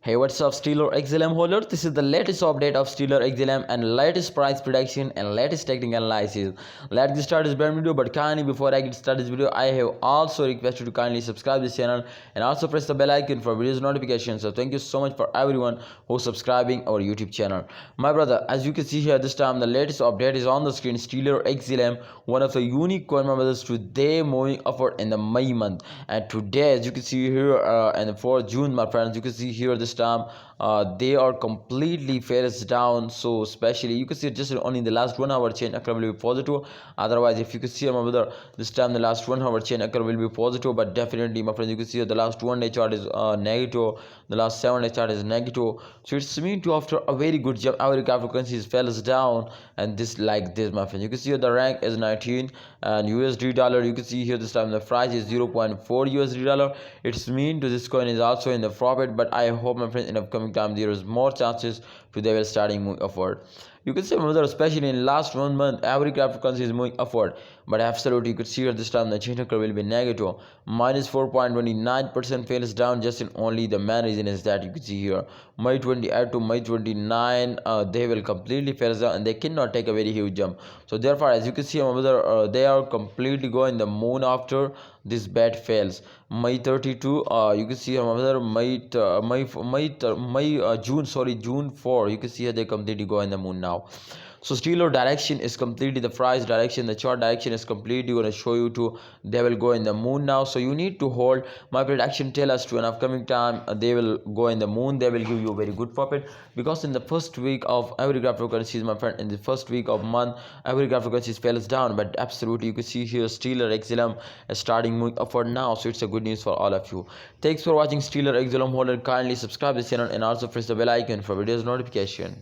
Hey, what's up, Stellar XLM holder? This is the latest update of Stellar XLM and latest price prediction and latest technical analysis. Let's get started this brand video, but kindly before I get started this video, I have also requested to kindly subscribe this channel and also press the bell icon for videos notifications. So thank you so much for everyone who's subscribing our YouTube channel. My brother, as you can see here this time, the latest update is on the screen. Stellar XLM, one of the unique coin, my brothers, today moving upward in the May month, and today, as you can see here, and for June, my friends, you can see here this time they are completely face down. So especially you can see just only in the last 1 hour chain occur will be positive. Otherwise, if you can see, my brother, this time the last 1 hour chain occur will be positive, but definitely, my friends, you can see the last 1 day chart is negative, the last 7 day chart is negative. So it's mean to after a very good jump our cryptocurrencies falls down, and this like this, my friends, you can see the rank is 19, and USD dollar, you can see here this time the price is 0.4 USD dollar. It's mean to this coin is also in the profit, but I hope, my friends, in upcoming time there is more chances to they will starting moving upward. You can see, brother, especially in last 1 month every cryptocurrency is moving upward, but absolutely you could see here this time the chain curve will be negative, minus 4.29% fails down. Just in only the main reason is that you can see here May 28 to May 29 they will completely fail down and they cannot take a very huge jump. So therefore, as you can see, my brother, they are completely going the moon after this bet fails. May 32, you can see, my brother, June 4, you can see here they completely go in the moon now. So stellar direction is completely the price direction, the chart direction is completely going to show you to they will go in the moon now. So you need to hold. My prediction tell us to an upcoming time they will go in the moon, they will give you a very good profit, because in the first week of every cryptocurrency, my friend, in the first week of month every cryptocurrency falls down, but absolutely you can see here Stellar XLM is starting moving upward now. So it's a good news for all of you. Thanks for watching Stellar XLM holder. Kindly subscribe this channel and also press the bell icon for videos notification.